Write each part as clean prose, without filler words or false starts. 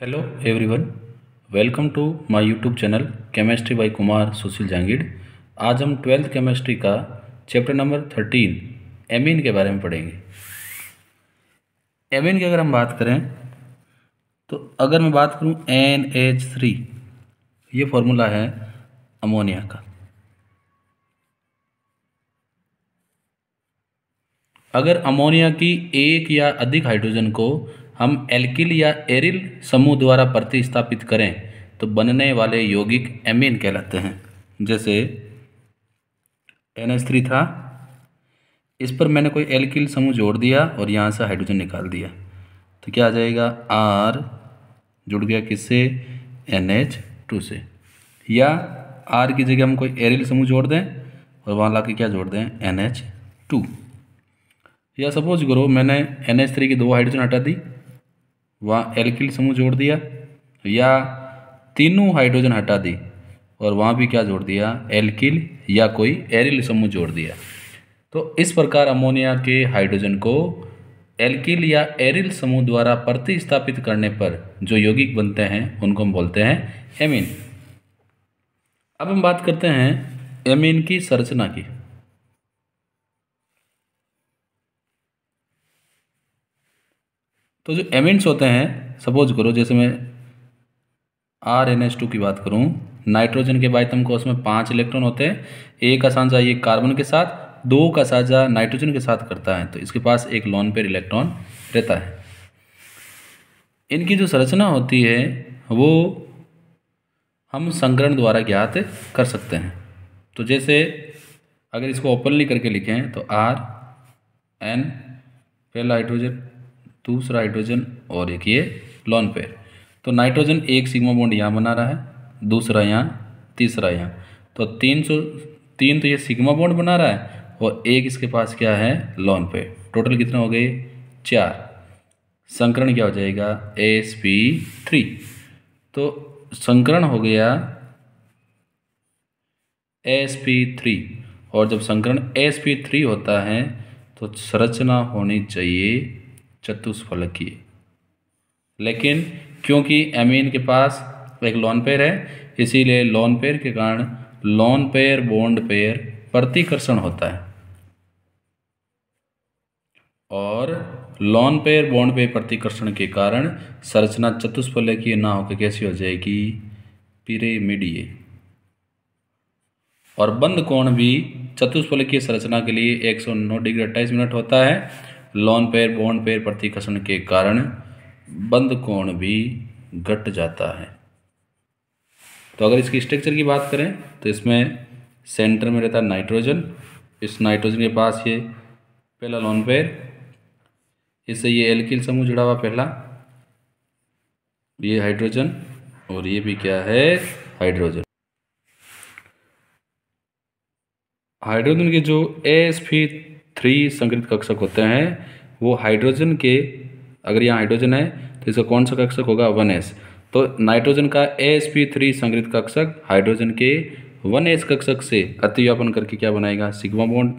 Hello everyone, welcome to my YouTube channel chemistry by Kumar Sushil Jangid. आज हम 12th chemistry का chapter number 13 amine के बारे में पढ़ेंगे। एमीन की अगर हम बात करें तो अगर मैं बात करूं NH3, ये फॉर्मूला है अमोनिया का। अगर अमोनिया की एक या अधिक हाइड्रोजन को हम एल्किल या एरिल समूह द्वारा प्रतिस्थापित करें तो बनने वाले यौगिक एमीन कहलाते हैं। जैसे NH3 था, इस पर मैंने कोई एल्किल समूह जोड़ दिया और यहाँ से हाइड्रोजन निकाल दिया तो क्या आ जाएगा, R जुड़ गया किससे, NH2 से। या R की जगह हम कोई एरिल समूह जोड़ दें और वहाँ लाके क्या जोड़ दें, NH2। या सपोज करो मैंने NH3 की 2 हाइड्रोजन हटा दी, वहाँ एल्किल समूह जोड़ दिया, या तीनों हाइड्रोजन हटा दी और वहाँ भी क्या जोड़ दिया, एल्किल या कोई एरिल समूह जोड़ दिया। तो इस प्रकार अमोनिया के हाइड्रोजन को एल्किल या एरिल समूह द्वारा प्रतिस्थापित करने पर जो यौगिक बनते हैं उनको हम बोलते हैं एमीन। अब हम बात करते हैं एमीन की संरचना की। तो जो एमीन्स होते हैं, सपोज करो जैसे मैं RNH2 की बात करूं, नाइट्रोजन के बाइटम कोष में 5 इलेक्ट्रॉन होते हैं। एक का साझा ये कार्बन के साथ, 2 का साझा नाइट्रोजन के साथ करता है, तो इसके पास एक लोन पेयर इलेक्ट्रॉन रहता है। इनकी जो संरचना होती है वो हम संकरण द्वारा ज्ञात कर सकते हैं। तो जैसे अगर इसको ओपनली करके लिखें तो RN पहला हाइड्रोजन, दूसरा हाइड्रोजन और एक ये लोन पेयर। तो नाइट्रोजन एक सिग्मा बॉन्ड यहाँ बना रहा है, दूसरा यहाँ, तीसरा यहाँ, तो 3 तो ये सिग्मा बॉन्ड बना रहा है और एक इसके पास क्या है, लोन पेयर। टोटल कितने हो गए, 4। संकरण क्या हो जाएगा, sp3। तो संकरण हो गया sp3, और जब संकरण sp3 होता है तो संरचना होनी चाहिए चतुष्फलकीय। लेकिन क्योंकि एमीन के पास एक लोन पेयर है, इसीलिए लोन पेयर के कारण लोन पेयर बॉन्ड पेयर प्रतिकर्षण होता है, और लोन पेयर बॉन्ड पेयर प्रतिकर्षण के कारण संरचना चतुष्फलकीय ना होकर कैसी हो जाएगी, पिरामिडीय। और बंद कोण भी चतुष्फलकीय संरचना के लिए 109 डिग्री 28 मिनट होता है। लोन पेयर बॉन्ड पेयर प्रतिकर्षण के कारण बंद कोण भी घट जाता है। तो अगर इसकी स्ट्रक्चर की बात करें तो इसमें सेंटर में रहता है नाइट्रोजन। इस नाइट्रोजन के पास ये पहला लोन पेयर, इससे ये एल्किल समूह जुड़ा हुआ पहला, ये हाइड्रोजन और ये भी क्या है, हाइड्रोजन। हाइड्रोजन के जो sp3 संकरित कक्षक होते हैं वो हाइड्रोजन के, अगर यहाँ हाइड्रोजन है तो इसका कौन सा कक्षक होगा, 1s। तो नाइट्रोजन का sp3 संकरित कक्षक हाइड्रोजन के 1s कक्षक से अतिव्यापन करके क्या बनाएगा, सिग्मा बॉन्ड।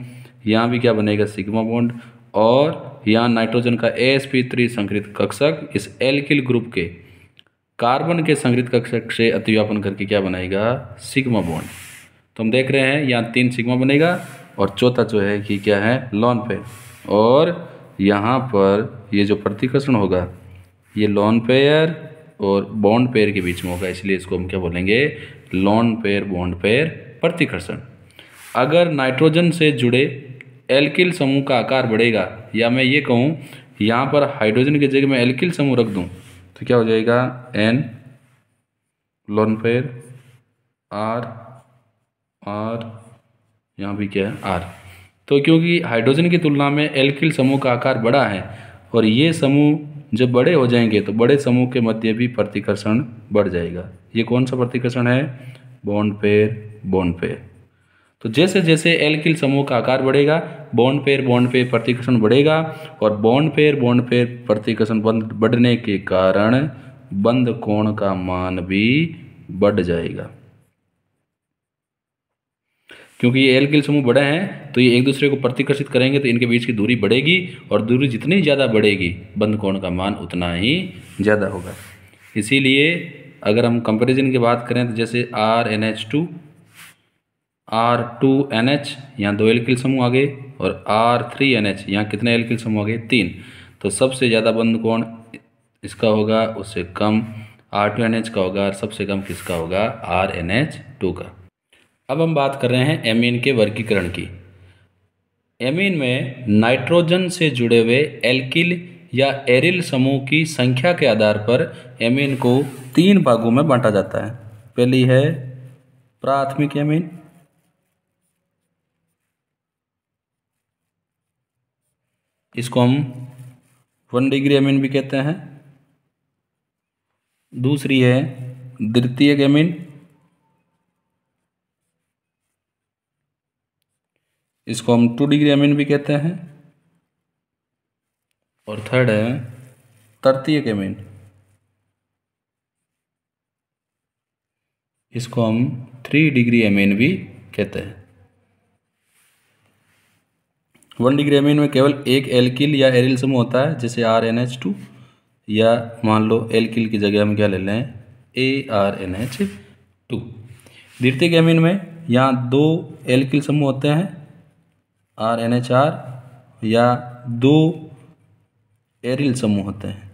यहाँ भी क्या बनेगा, सिग्मा बॉन्ड। और यहाँ नाइट्रोजन का sp3 संकरित कक्षक इस एल्किल ग्रुप के कार्बन के संकरित कक्षक से अतिव्यापन करके क्या बनाएगा, सिग्मा बॉन्ड। तो हम देख रहे हैं यहाँ 3 सिग्मा बनेगा और चौथा जो है कि क्या है, लोन पेयर। और यहाँ पर ये जो प्रतिकर्षण होगा ये लोन पेयर और बॉन्ड पेयर के बीच में होगा, इसलिए इसको हम क्या बोलेंगे, लोन पेयर बॉन्ड पेयर प्रतिकर्षण। अगर नाइट्रोजन से जुड़े एल्किल समूह का आकार बढ़ेगा, या मैं ये कहूँ यहाँ पर हाइड्रोजन की जगह मैं एल्किल समूह रख दूँ तो क्या हो जाएगा, N लोन पेयर, R यहाँ भी क्या है, R। तो क्योंकि हाइड्रोजन की तुलना में एल्किल समूह का आकार बड़ा है और ये समूह जब बड़े हो जाएंगे तो बड़े समूह के मध्य भी प्रतिकर्षण बढ़ जाएगा। ये कौन सा प्रतिकर्षण है, बॉन्ड पेयर बॉन्ड पेयर। तो जैसे जैसे एल्किल समूह का आकार बढ़ेगा बॉन्ड पेयर प्रतिकर्षण बढ़ेगा, और बॉन्ड पेयर प्रतिकर्षण बढ़ने के कारण बंद कोण का मान भी बढ़ जाएगा। क्योंकि ये एल्किल समूह बड़े हैं तो ये एक दूसरे को प्रतिकर्षित करेंगे तो इनके बीच की दूरी बढ़ेगी, और दूरी जितनी ज़्यादा बढ़ेगी बंद कोण का मान उतना ही ज़्यादा होगा। इसीलिए अगर हम कंपैरिजन की बात करें तो जैसे RNH2 R2NH, यहाँ 2 एल्किल समूह आ गए, और R3NH, यहाँ कितने एल्किल समूह आ गए? 3। तो सबसे ज़्यादा बंद कौन इसका होगा? उससे कम R2NH का होगा, और सबसे कम किसका होगा? RNH2 का। अब हम बात कर रहे हैं एमीन के वर्गीकरण की। एमीन में नाइट्रोजन से जुड़े हुए एल्किल या एरिल समूह की संख्या के आधार पर एमीन को 3 भागों में बांटा जाता है। पहली है प्राथमिक एमीन, इसको हम 1 डिग्री एमीन भी कहते हैं। दूसरी है द्वितीयक एमीन, इसको हम 2 डिग्री एमीन भी कहते हैं। और थर्ड है तृतीयक एमीन, इसको हम 3 डिग्री एमीन भी कहते हैं। 1 डिग्री एमीन में केवल एक एल्किल या एरिल समूह होता है, जैसे RNH2, या मान लो एल्किल की जगह हम क्या ले लें? ARNH2। द्वितीयक एमीन में यहाँ 2 एल्किल समूह होते हैं, RNHR, या 2 एरिल समूह होते हैं।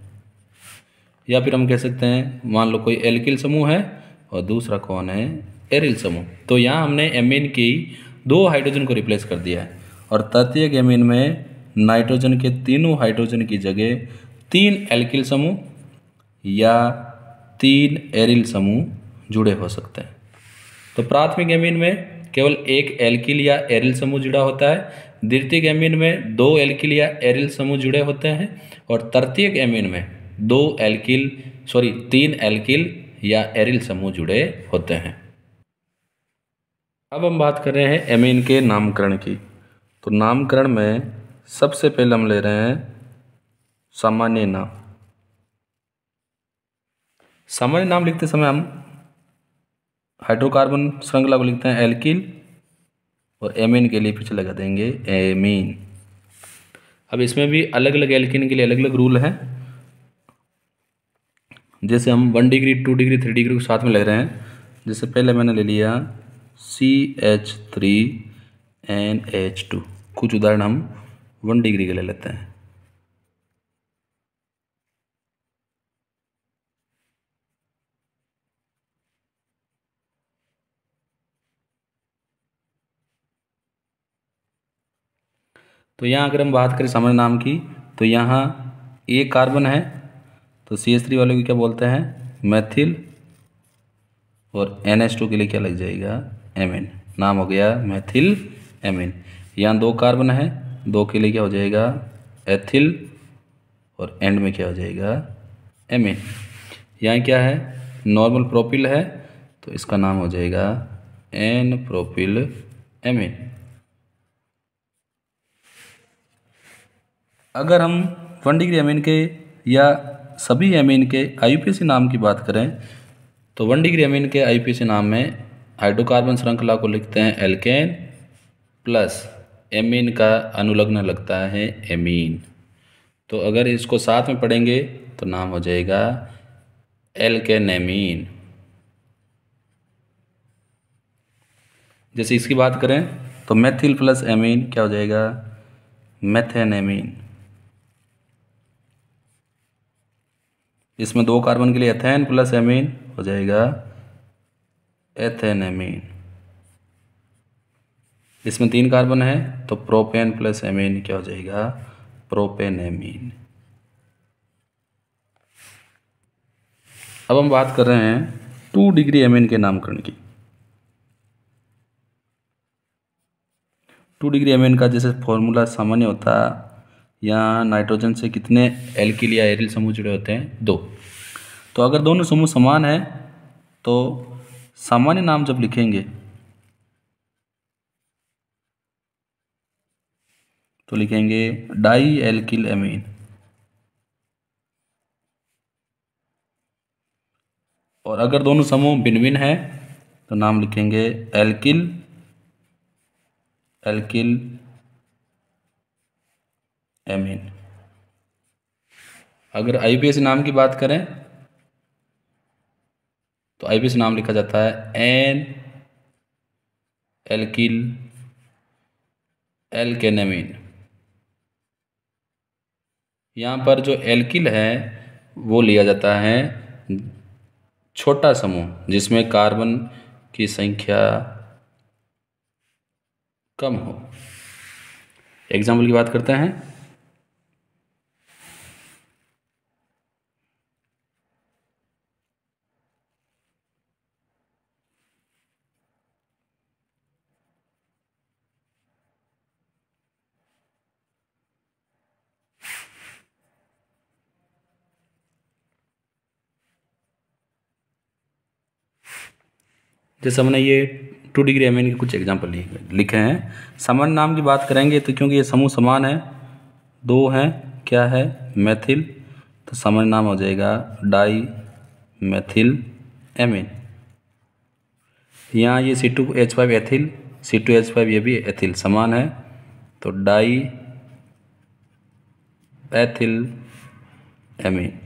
या फिर हम कह सकते हैं मान लो कोई एल्किल समूह है और दूसरा कौन है? एरिल समूह। तो यहाँ हमने एमीन की 2 हाइड्रोजन को रिप्लेस कर दिया है। और तृतीयक एमीन में नाइट्रोजन के तीनों हाइड्रोजन की जगह 3 एल्किल समूह या 3 एरिल समूह जुड़े हो सकते हैं। तो प्राथमिक एमीन में केवल एक एल्किल या एरिल समूह जुड़ा होता है, द्वितीयक एमीन में 2 एल्किल या एरिल समूह जुड़े होते हैं, और तृतीयक एमीन में 3 एल्किल या एरिल समूह जुड़े होते हैं। अब हम बात कर रहे हैं एमीन के नामकरण की। तो नामकरण में सबसे पहले हम ले रहे हैं सामान्य नाम। सामान्य नाम लिखते समय हम हाइड्रोकार्बन श्रृंखला को लिखते हैं एल्किल, और एमीन के लिए पीछे लगा देंगे एमीन। अब इसमें भी अलग अलग एल्किन के लिए अलग अलग रूल हैं। जैसे हम 1 डिग्री 2 डिग्री 3 डिग्री को साथ में ले रहे हैं। जैसे पहले मैंने ले लिया CH3NH2। कुछ उदाहरण हम 1 डिग्री के ले लेते हैं। तो यहाँ अगर हम बात करें सामान्य नाम की, तो यहाँ एक कार्बन है, तो CH3 वाले को क्या बोलते हैं? मैथिल। और NH2 के लिए क्या लग जाएगा? एमीन। नाम हो गया मैथिल एमीन। यहाँ 2 कार्बन है, 2 के लिए क्या हो जाएगा? एथिल। और एंड में क्या हो जाएगा? एमीन। यहाँ क्या है? नॉर्मल प्रोपिल है, तो इसका नाम हो जाएगा N प्रोपिल एमीन। अगर हम 1 डिग्री एमीन के या सभी एमीन के IUPAC नाम की बात करें, तो 1 डिग्री एमीन के IUPAC नाम में हाइड्रोकार्बन श्रृंखला को लिखते हैं एल्केन, प्लस एमीन का अनुलग्न लगता है एमीन। तो अगर इसको साथ में पढ़ेंगे तो नाम हो जाएगा एल्केनेमीन। जैसे इसकी बात करें तो मेथिल प्लस एमीन क्या हो जाएगा? मेथेनेमीन। इसमें 2 कार्बन के लिए एथेन प्लस एमीन हो जाएगा एथेनेमीन। इसमें 3 कार्बन है, तो प्रोपेन प्लस एमीन क्या हो जाएगा? प्रोपेनेमीन। अब हम बात कर रहे हैं 2 डिग्री एमीन के नामकरण की। 2 डिग्री एमीन का जैसे फॉर्मूला सामान्य होता है, यहाँ नाइट्रोजन से कितने एल्किल या एरिल समूह जुड़े होते हैं? 2। तो अगर दोनों समूह समान है तो सामान्य नाम जब लिखेंगे तो लिखेंगे डाई एल्किल एमीन। और अगर दोनों समूह भिन्न भिन्न है तो नाम लिखेंगे एल्किल एल्किल एमीन। अगर IUPAC नाम की बात करें तो आईपीएस नाम लिखा जाता है एन एल्किल एल्केनेमीन। यहाँ पर जो एल्किल है वो लिया जाता है छोटा समूह जिसमें कार्बन की संख्या कम हो। एग्जाम्पल की बात करते हैं। जैसे हमने ये 2 डिग्री एमीन के कुछ एग्जाम्पल लिखे हैं। सामान्य नाम की बात करेंगे तो क्योंकि ये समूह समान है, 2 हैं, क्या है, मेथिल, तो सामान्य नाम हो जाएगा डाई मेथिल एमीन। यहाँ ये C2H5 एथिल, C2H5 ये भी एथिल समान है, तो डाई एथिल एमीन।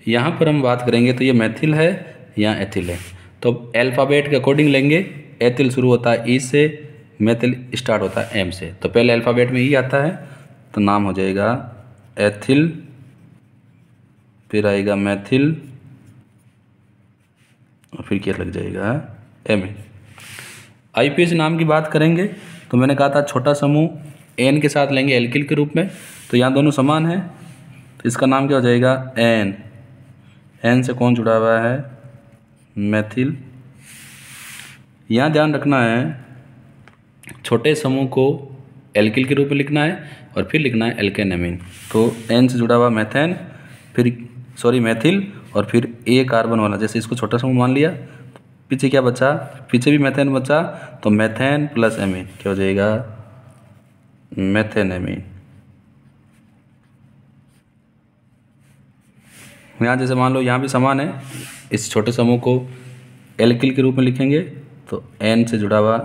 यहाँ पर हम बात करेंगे तो ये मेथिल है, यहाँ एथिल है, तो अल्फ़ाबेट के अकॉर्डिंग लेंगे। एथिल शुरू होता है ई से, मेथिल स्टार्ट होता है एम से, तो पहले अल्फ़ाबेट में ई आता है तो नाम हो जाएगा एथिल, फिर आएगा मेथिल और फिर क्या लग जाएगा एमीन। आईपीएस नाम की बात करेंगे तो मैंने कहा था छोटा समूह एन के साथ लेंगे एल्किल के रूप में, तो यहाँ दोनों समान है तो इसका नाम क्या हो जाएगा एन। एन से कौन जुड़ा हुआ है, मेथिल। यहाँ ध्यान रखना है छोटे समूह को एल्किल के रूप में लिखना है और फिर लिखना है एल्केनेमीन। तो एन से जुड़ा हुआ मेथेन, फिर मेथिल और फिर ए कार्बन वाला, जैसे इसको छोटा समूह मान लिया, पीछे क्या बचा, पीछे भी मेथेन बचा, तो मेथेन प्लस एमीन क्या हो जाएगा मेथेनेमीन। यहाँ जैसे मान लो यहाँ भी समान है, इस छोटे समूह को एल्किल के रूप में लिखेंगे तो एन से जुड़ा हुआ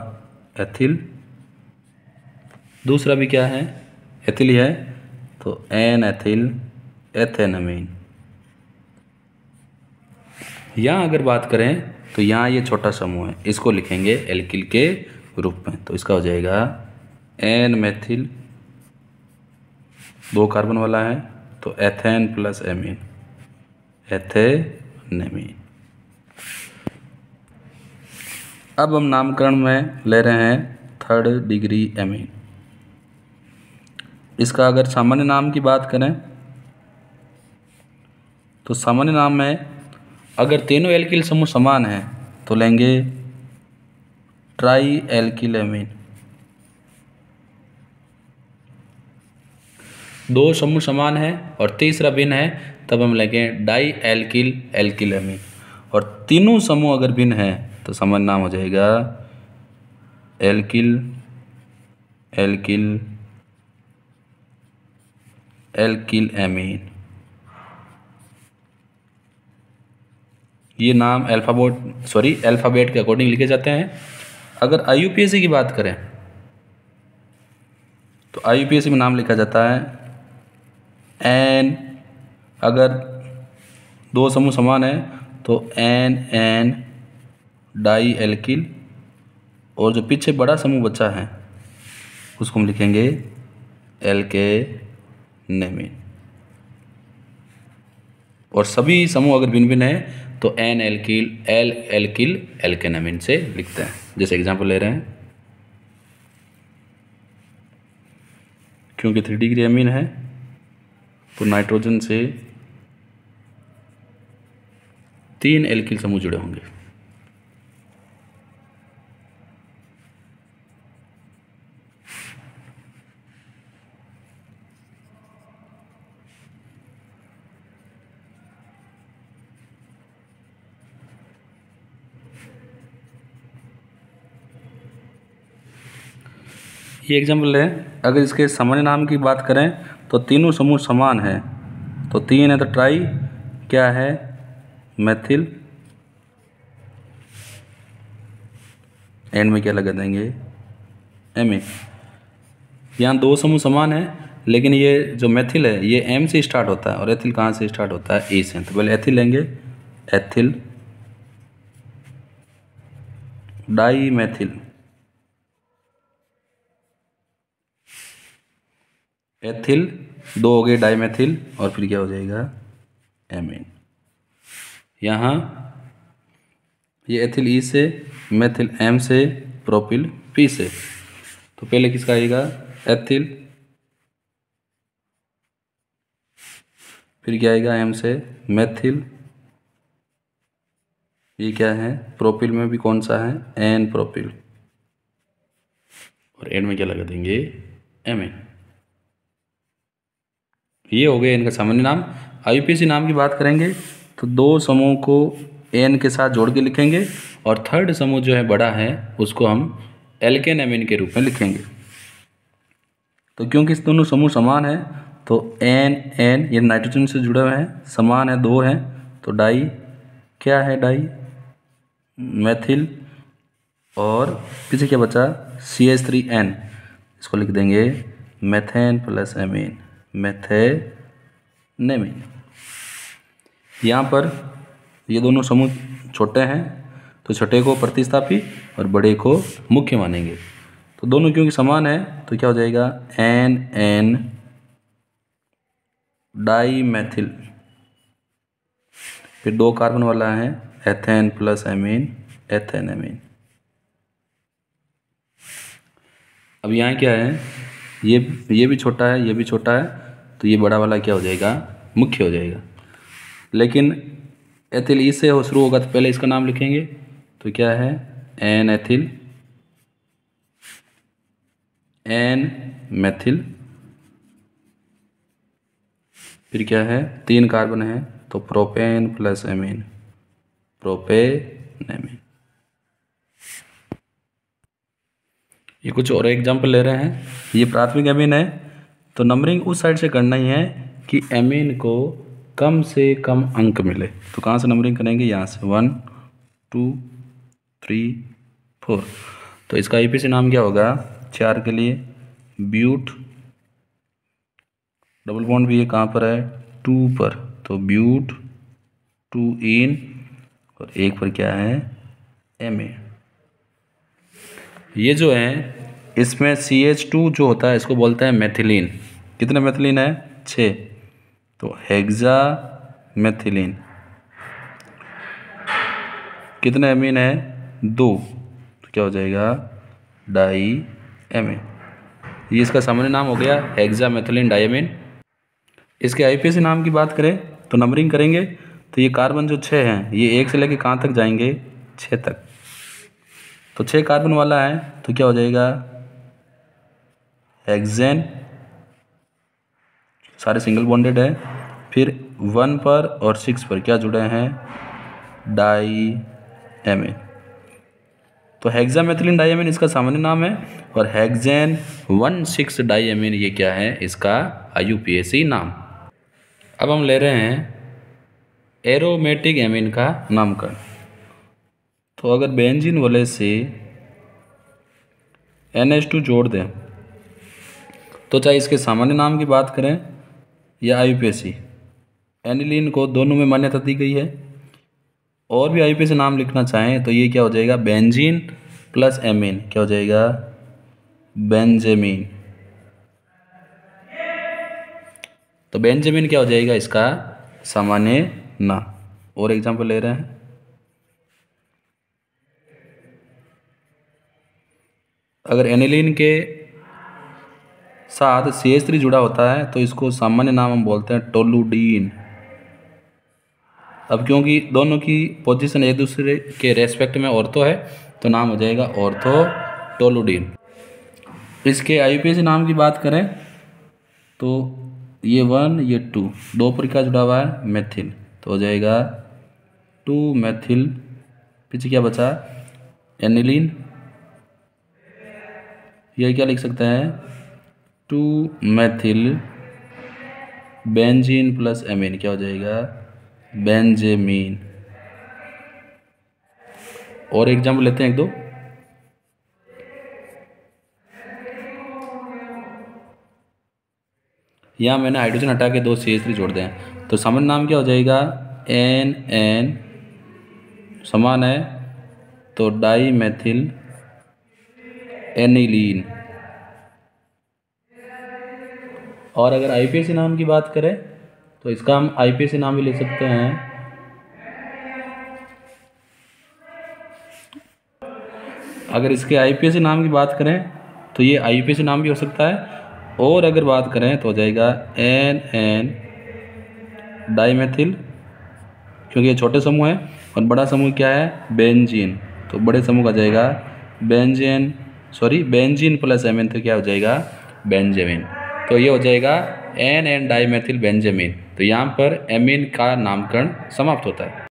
एथिल, दूसरा भी क्या है एथिल ही है, तो एन एथिल एथेनामीन। यहाँ अगर बात करें तो यहाँ ये छोटा समूह है, इसको लिखेंगे एल्किल के रूप में, तो इसका हो जाएगा एन मेथिल, 2 कार्बन वाला है, तो एथेन प्लस एमीन एथेनेमीन। अब हम नामकरण में ले रहे हैं 3rd डिग्री एमीन। इसका अगर सामान्य नाम की बात करें तो सामान्य नाम में अगर तीनों एल्किल समूह समान हैं तो लेंगे ट्राई एल्किल एमीन। 2 समूह समान है और तीसरा भिन्न है तब हम लेंगे डाई एल्किल एल्किल एमीन। और तीनों समूह अगर भिन्न हैं तो सामान्य नाम हो जाएगा एल्किल एल्किल एल्किल एमीन। ये नाम अल्फ़ाबेट के अकॉर्डिंग लिखे जाते हैं। अगर IUPAC की बात करें तो IUPAC में नाम लिखा जाता है एन, अगर 2 समूह समान है तो एन एन डाई एल्किल, और जो पीछे बड़ा समूह बचा है उसको हम लिखेंगे एल्केनेमीन। और सभी समूह अगर भिन्न भिन्न है तो एन एल्किल एल एल्किल एल्केनेमीन से लिखते हैं। जैसे एग्जांपल ले रहे हैं, क्योंकि 3 डिग्री एमीन है तो नाइट्रोजन से 3 एल्किल समूह जुड़े होंगे। ये एग्जाम्पल है, अगर इसके सामान्य नाम की बात करें तो तीनों समूह समान है, तो 3 है तो ट्राई क्या है मेथिल, एंड में क्या लगा देंगे एमीन। यहाँ 2 समूह समान है लेकिन ये जो मेथिल है ये एम से स्टार्ट होता है और एथिल कहाँ से स्टार्ट होता है ए से, तो पहले एथिल लेंगे एथिल डाईमेथिल, एथिल दो हो गए डाईमेथिल और फिर क्या हो जाएगा एमीन। यहाँ ये एथिल ई से, मेथिल एम से, प्रोपिल पी से। तो पहले किसका आएगा एथिल, फिर क्या आएगा एम से मेथिल, ये क्या है प्रोपिल में भी कौन सा है एन प्रोपिल, और एन में क्या लगा देंगे एमीन। ये हो गया इनका सामान्य नाम। आईयूपीएसी नाम की बात करेंगे तो दो समूह को एन के साथ जोड़ के लिखेंगे और थर्ड समूह जो है बड़ा है उसको हम एल्केन एमीन के रूप में लिखेंगे। तो क्योंकि इस दोनों समूह समान है तो एन एन ये नाइट्रोजन से जुड़े हुए हैं, समान है, दो हैं, तो डाई क्या है डाई मेथिल, और पीछे क्या बचा CH3N, इसको लिख देंगे मेथेन प्लस एमीन, मेथेनेमीन। यहाँ पर ये दोनों समूह छोटे हैं तो छोटे को प्रतिस्थापी और बड़े को मुख्य मानेंगे। तो दोनों क्योंकि समान है तो क्या हो जाएगा एन एन डाई मेथिल, फिर दो कार्बन वाला है एथेन प्लस एमीन, एथेनेमीन। अब यहाँ क्या है ये भी छोटा है, ये भी छोटा है, तो ये बड़ा वाला क्या हो जाएगा मुख्य हो जाएगा। लेकिन एथिल ई से शुरू होगा तो पहले इसका नाम लिखेंगे, तो क्या है एन एथिल, एन मेथिल, फिर क्या है तीन कार्बन है तो प्रोपेन प्लस एमीन, प्रोपेनेमीन। ये कुछ और एग्जाम्पल ले रहे हैं। ये प्राथमिक एमीन है तो नंबरिंग उस साइड से करना ही है कि एमीन को कम से कम अंक मिले। तो कहाँ से नंबरिंग करेंगे, यहाँ से 1 2 3 4। तो इसका आईयूपीएसी नाम क्या होगा 4 के लिए ब्यूट, डबल बॉन्ड भी ये कहाँ पर है 2 पर, तो ब्यूट 2 इन, और एक पर क्या है एमए। ये जो है इसमें CH2 जो होता है इसको बोलते हैं मेथिलीन। कितने मेथिलीन है 6, तो हेक्सा मेथिलीन। कितने एमीन है 2, तो क्या हो जाएगा डाई एमीन। ये इसका सामान्य नाम हो गया हेक्सा मेथिलीन डाईएमीन। इसके आईयूपीएसी नाम की बात करें तो नंबरिंग करेंगे तो ये कार्बन जो 6 हैं ये 1 से लेकर कहाँ तक जाएंगे 6 तक। तो 6 कार्बन वाला है तो क्या हो जाएगा हेक्सेन, सारे सिंगल बॉन्डेड है, फिर 1 पर और 6 पर क्या जुड़े हैं डाई एमीन। तो हेक्सामेथिलीन डाईएमीन इसका सामान्य नाम है और हेक्सेन 1,6 डाईएमीन ये क्या है इसका आईयूपीएसी नाम। अब हम ले रहे हैं एरोमेटिक एमीन का नामकरण। तो अगर बेंजीन वाले से NH2 जोड़ दें तो चाहे इसके सामान्य नाम की बात करें या आईयूपीएसी, एनिलीन को दोनों में मान्यता दी गई है। और भी आईयूपीएसी नाम लिखना चाहें तो ये क्या हो जाएगा बेंजीन प्लस एमीन, क्या हो जाएगा बेंजेमीन। तो बेंजामिन क्या हो जाएगा इसका सामान्य नाम। और एग्जांपल ले रहे हैं, अगर एनिलीन के साथ CH3 जुड़ा होता है तो इसको सामान्य नाम हम बोलते हैं टोलुडीन। अब क्योंकि दोनों की पोजीशन एक दूसरे के रेस्पेक्ट में ऑर्थो है तो नाम हो जाएगा ऑर्थो टोलुडीन। इसके आईयूपीएसी नाम की बात करें तो ये 1 ये 2, दो पर क्या जुड़ा हुआ है मेथिल, तो हो जाएगा 2 मेथिल, पीछे क्या बचा एनिलीन, ये क्या लिख सकते हैं 2 मेथिल बेंजीन प्लस एमीन, क्या हो जाएगा बेंजेमीन। और एग्जाम्पल लेते हैं एक दो, यहाँ मैंने हाइड्रोजन हटा के 2 CH3 जोड़ दें तो सामान्य नाम क्या हो जाएगा NN समान है तो डाई मेथिल एनिलीन। और अगर आईपीएसी नाम की बात करें तो इसका हम आईपीएसी नाम भी ले सकते हैं, अगर इसके आईपीएसी नाम की बात करें तो ये आईपीएसी नाम भी हो सकता है। और अगर बात करें तो हो जाएगा एन एन डाईमेथिल, क्योंकि ये छोटे समूह है, और बड़ा समूह क्या है बेंजीन, तो बड़े समूह का जाएगा बेंजीन प्लस एमीन, तो क्या हो जाएगा बेंजामिन। तो ये हो जाएगा एन एन डाईमेथिल बेंजामिन। तो यहाँ पर एमीन का नामकरण समाप्त होता है।